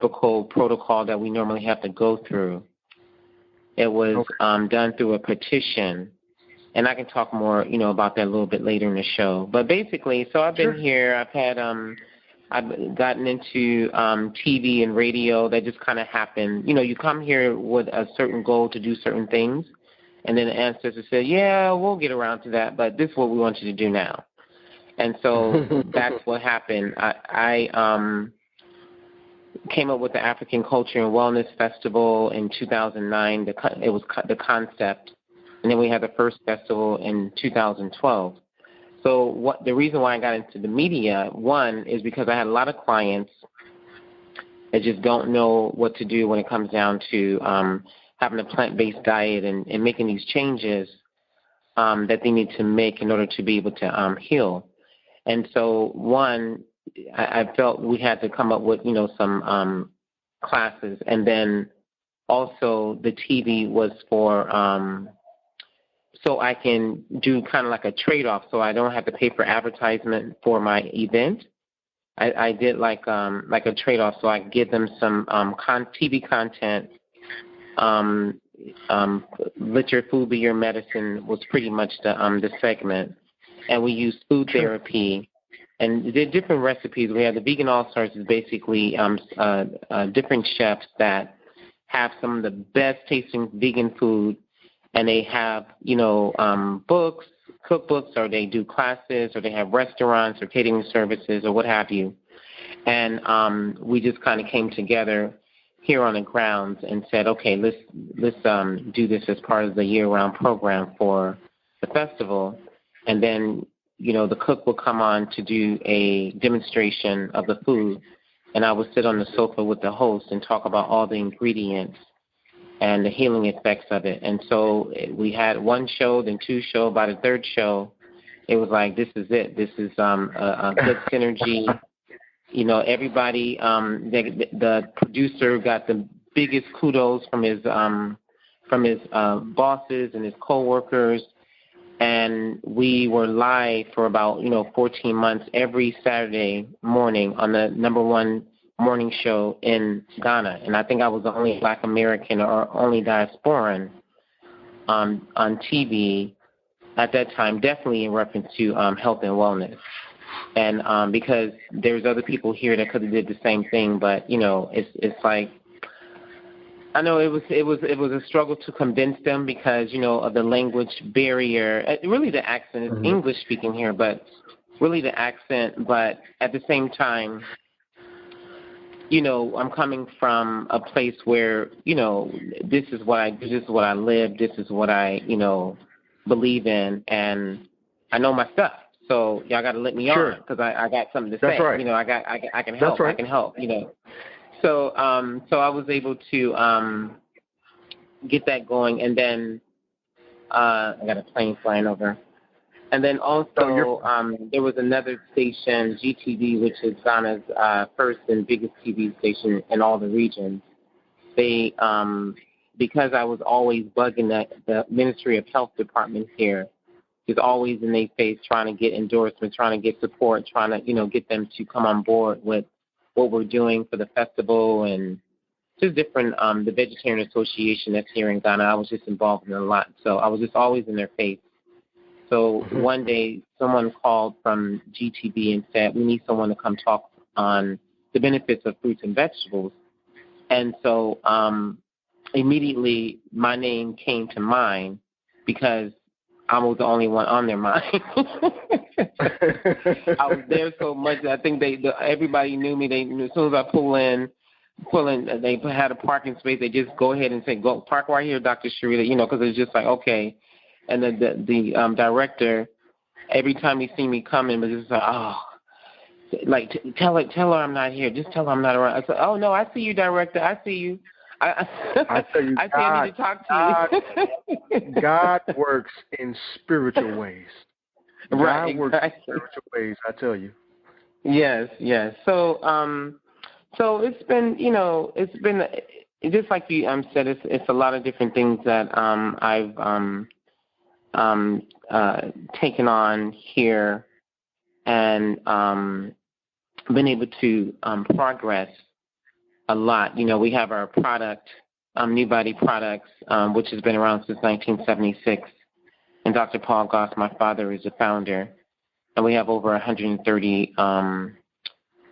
typical protocol that we normally have to go through. It was done through a petition, and I can talk more, about that a little bit later in the show. But basically, so I've been here. I've had I've gotten into TV and radio. That just kind of happened. You come here with a certain goal to do certain things, and then the ancestors said, "Yeah, we'll get around to that, but this is what we want you to do now." And so that's what happened. I came up with the African Culture and Wellness Festival in 2009. It was the concept, and then we had the first festival in 2012. So the reason why I got into the media, one, is because I had a lot of clients that just don't know what to do when it comes down to having a plant-based diet and making these changes that they need to make in order to be able to heal. And so, one, I felt we had to come up with, some classes. And then also the TV was for so I can do kind of like a trade-off so I don't have to pay for advertisement for my event. I did like a trade-off so I could give them some TV content. Let Your Food Be Your Medicine was pretty much the segment. And we used food therapy, and did different recipes. We had the Vegan All-Stars is basically different chefs that have some of the best tasting vegan food, and they have, books, cookbooks, or they do classes, or they have restaurants or catering services or what have you. And we just kind of came together here on the grounds and said, okay, let's do this as part of the year-round program for the festival. And then, the cook will come on to do a demonstration of the food, and I would sit on the sofa with the host and talk about all the ingredients and the healing effects of it. And so we had one show, then two shows. By the third show, it was like, this is it. This is a good synergy. Everybody, the producer got the biggest kudos from his bosses and his coworkers. And we were live for about, 14 months every Saturday morning on the #1 morning show in Ghana. And I think I was the only Black American or only diasporan on TV at that time, definitely in reference to health and wellness. And because there's other people here that could have did the same thing, but, it's like, I know it was a struggle to convince them because, of the language barrier. Really the accent is English speaking here, but really the accent. But at the same time, I'm coming from a place where, this is what I live. This is what I, believe in. And I know my stuff. So y'all got to let me on because I got something to say. That's right. I can help. Right. I can help, So I was able to get that going, and then I got a plane flying over. And then also there was another station, GTV, which is Ghana's first and biggest TV station in all the regions. They, because I was always bugging the Ministry of Health department here, is always in their face trying to get endorsements, trying to get support, trying to, get them to come on board with what we're doing for the festival and just different, the Vegetarian Association that's here in Ghana. I was just involved in a lot. So I was just always in their face. So one day someone called from GTV and said, we need someone to come talk on the benefits of fruits and vegetables. And so immedately my name came to mind because I was the only one on their mind. I was there so much. I think everybody knew me. They knew as soon as I pull in, they had a parking space. They just go ahead and say, "Go park right here, Dr. Sharita." Because it's just like okay. And the director, every time he see me coming, was just like, tell her I'm not here. Just tell her I'm not around. I said, "Oh no, I see you, director. I see you." I tell you, I need to talk to you. God works in spiritual ways. Right, God works in spiritual ways, I tell you. Yes. So it's been, it's been just like you said. It's a lot of different things that I've taken on here and been able to progress a lot. We have our product, New Body Products, which has been around since 1976. And Dr. Paul Goss, my father, is the founder. And we have over 130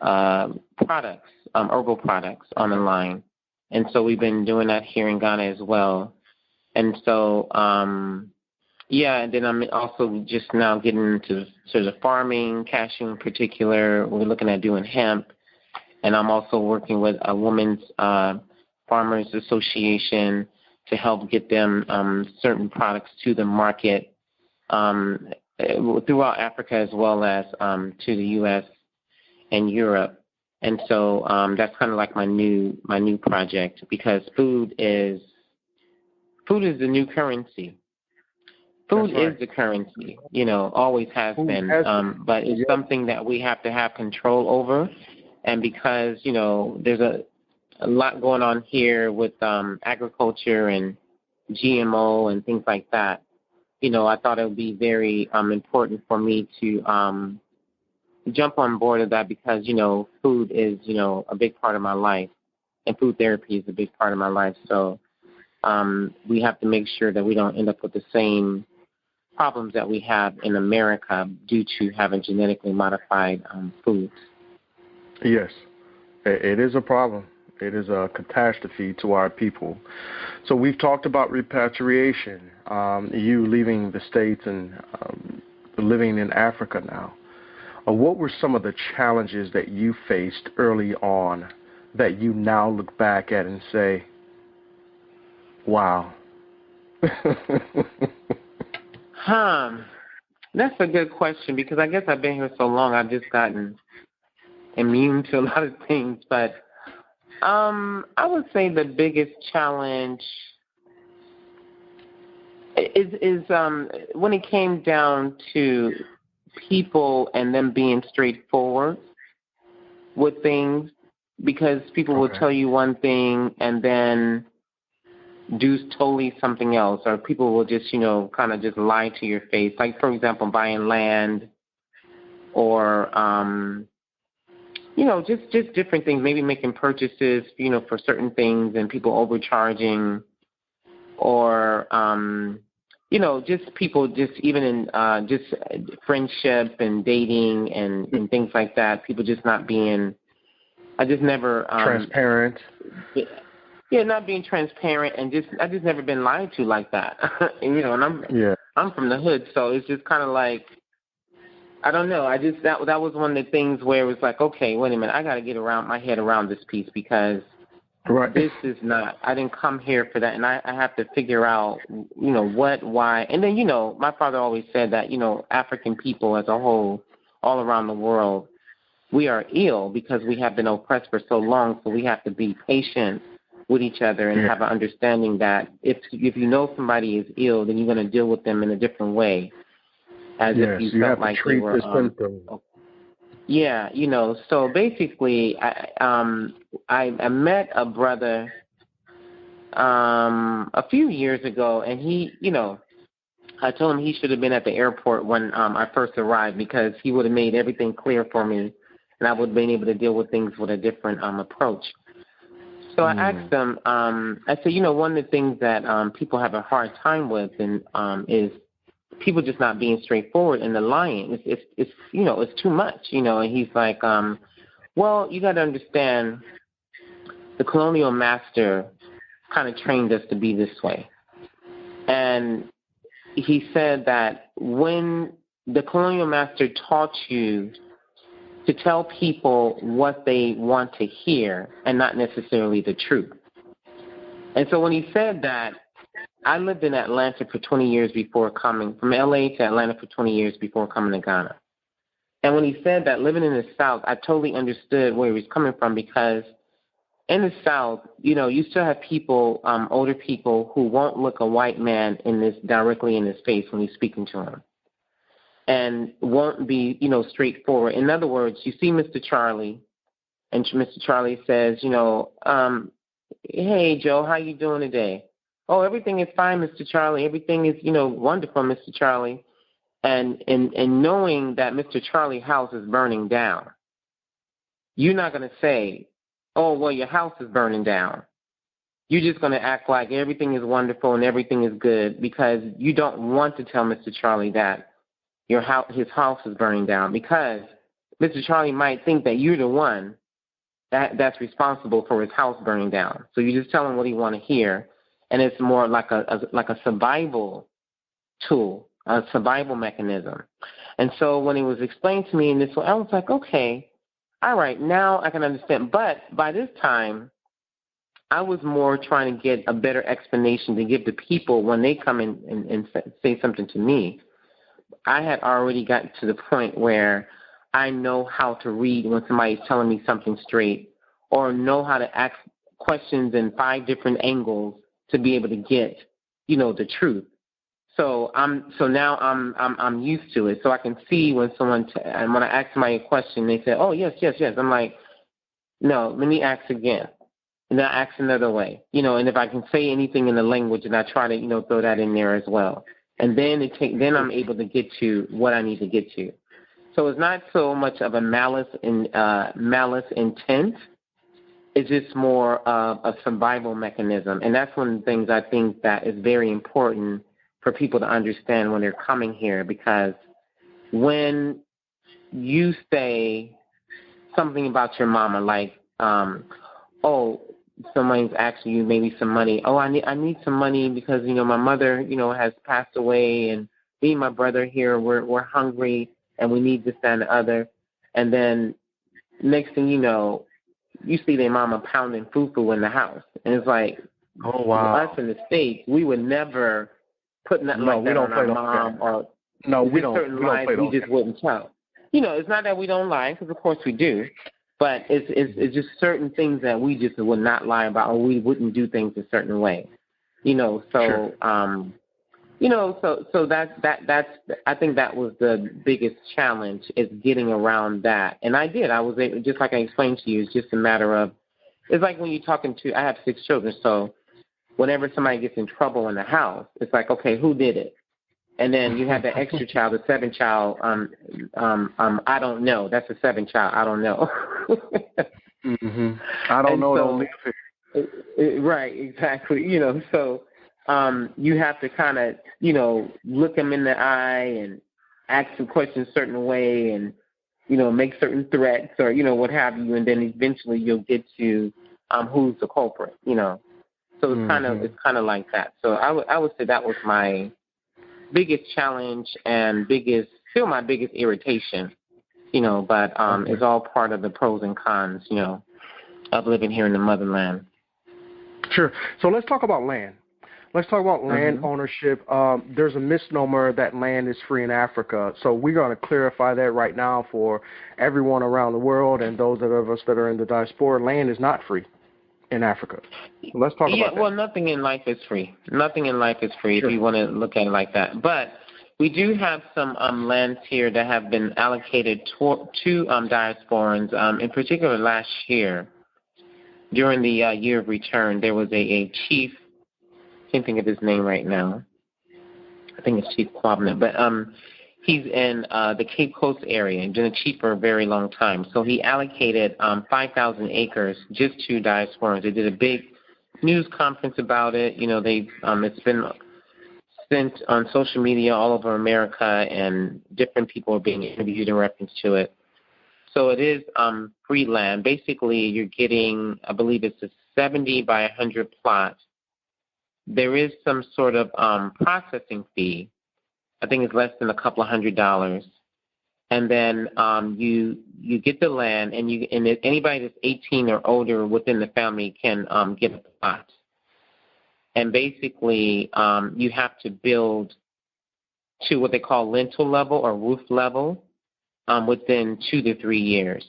products, herbal products on the line. And so we've been doing that here in Ghana as well. And so, and then I'm also just now getting into sort of farming, cashew in particular. We're looking at doing hemp. And I'm also working with a women's farmers association to help get them certain products to the market throughout Africa as well as to the U.S. and Europe. And so that's kind of like my new project, because food is the new currency. Food is the currency, always has been. But it's something that we have to have control over. And because, there's a lot going on here with agriculture and GMO and things like that, I thought it would be very important for me to jump on board of that, because, food is, a big part of my life, and food therapy is a big part of my life. So we have to make sure that we don't end up with the same problems that we have in America due to having genetically modified foods. Yes, it is a problem. It is a catastrophe to our people. So we've talked about repatriation, you leaving the States and living in Africa now. What were some of the challenges that you faced early on that you now look back at and say, wow? That's a good question, because I guess I've been here so long, I've just gotten immune to a lot of things. But I would say the biggest challenge is when it came down to people and them being straightforward with things, because people will tell you one thing and then do totally something else, or people will just, kind of just lie to your face. Like, for example, buying land or, just different things, maybe making purchases, for certain things, and people overcharging, or, just people just even in just friendship and dating and things like that, people just not being, I just never. Transparent. Yeah, not being transparent, and I just never been lied to like that. And, I'm from the hood, so it's just kind of like, I don't know. That was one of the things where it was like, okay, wait a minute, I got to get my head around this piece, because this is not, I didn't come here for that, and I have to figure out, what, why. And then, my father always said that, African people as a whole, all around the world, we are ill because we have been oppressed for so long, so we have to be patient with each other and have an understanding that if you know somebody is ill, then you're going to deal with them in a different way. As if you felt like they were, so basically, I met a brother a few years ago, and he, I told him he should have been at the airport when I first arrived, because he would have made everything clear for me, and I would have been able to deal with things with a different approach. So I asked him, I said, one of the things that people have a hard time with is people just not being straightforward and the lying. It's too much, and he's like, well, you got to understand, the colonial master kind of trained us to be this way. And he said that when the colonial master taught you to tell people what they want to hear and not necessarily the truth. And so when he said that, I lived in Atlanta for 20 years before coming, from LA to Atlanta for 20 years before coming to Ghana. And when he said that, living in the South, I totally understood where he was coming from, because in the South, you still have people, older people, who won't look a white man directly in his face when he's speaking to him, and won't be, straightforward. In other words, you see Mr. Charlie, and Mr. Charlie says, hey, Joe, how you doing today? Oh, everything is fine, Mr. Charlie. Everything is, wonderful, Mr. Charlie. And knowing that Mr. Charlie's house is burning down, you're not going to say, oh, well, your house is burning down. You're just going to act like everything is wonderful and everything is good because you don't want to tell Mr. Charlie that his house is burning down, because Mr. Charlie might think that you're the one that's responsible for his house burning down. So you just tell him what he want to hear, and it's more like a survival tool, a survival mechanism. And so when it was explained to me in this way, I was like, okay, all right, now I can understand. But by this time, I was more trying to get a better explanation to give the people when they come in and say something to me. I had already gotten to the point where I know how to read when somebody's telling me something straight, or know how to ask questions in 5 different angles to be able to get, the truth. So now I'm used to it. So I can see when and when I ask somebody a question, they say, oh, yes. I'm like, no, let me ask again. And then I ask another way, and if I can say anything in the language, and I try to, throw that in there as well. And then I'm able to get to what I need to get to. So it's not so much of a malice intent. It's just more of a survival mechanism. And that's one of the things I think that is very important for people to understand when they're coming here, because when you say something about your mama, like, oh, somebody's asking you maybe some money. Oh, I need some money because, my mother, has passed away, and me and my brother here, we're hungry, and we need this, that, and the other. And then next thing you know, you see their mama pounding fufu in the house. And it's like, oh, wow. Us in the States, we would never put nothing like that on our mom. Or no, we don't. Certain lies we just wouldn't tell. It's not that we don't lie, because of course we do. But it's just certain things that we just would not lie about, or we wouldn't do things a certain way, So, sure. So that's I think that was the biggest challenge, is getting around that. And I was able, just like I explained to you, it's just a matter of, it's like when you're talking to, I have 6 children, so whenever somebody gets in trouble in the house, it's like, okay, who did it? And then you have the extra child, the 7th child. I don't know. That's the 7th child. I don't know. Mm-hmm. I don't know. Don't live here. Right. Exactly. So you have to kind of, look them in the eye and ask them questions a certain way, and make certain threats, or what have you, and then eventually you'll get to who's the culprit. So it's kind of like that. So I would say that was my biggest challenge and still my biggest irritation, but it's all part of the pros and cons, of living here in the motherland. Sure. So let's talk about land. Let's talk about land ownership. There's a misnomer that land is free in Africa. So we're going to clarify that right now for everyone around the world, and those of us that are in the diaspora. Land is not free in Africa. So let's talk about that. Well, nothing in life is free. Nothing in life is free, sure. If you want to look at it like that. But we do have some lands here that have been allocated to diasporans. In particular, last year, during the year of return, there was a chief. I can't think of his name right now. I think it's Chief Quabna, but he's in the Cape Coast area and been a chief for a very long time. So he allocated 5,000 acres just to diasporans. They did a big news conference about it. It's been sent on social media all over America, and different people are being interviewed in reference to it. So it is free land. Basically, you're getting, I believe it's a 70 by 100 plot. There is some sort of processing fee. I think it's less than a couple of $100. And then you get the land, and anybody that's 18 or older within the family can get a plot. And basically, you have to build to what they call lintel level or roof level within 2 to 3 years.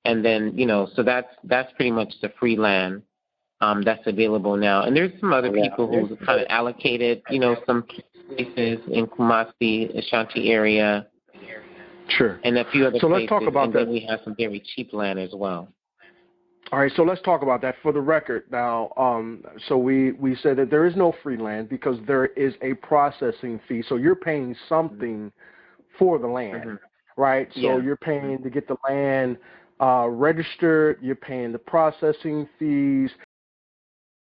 And then, so that's pretty much the free land that's available now. And there's some other people who kind of allocated, some places in Kumasi, Ashanti area. Sure. And a few other so places. Let's talk about and that. Then we have some very cheap land as well. All right, so let's talk about that for the record now. So we said that there is no free land because there is a processing fee. So you're paying something for the land, right? So you're paying to get the land registered, you're paying the processing fees,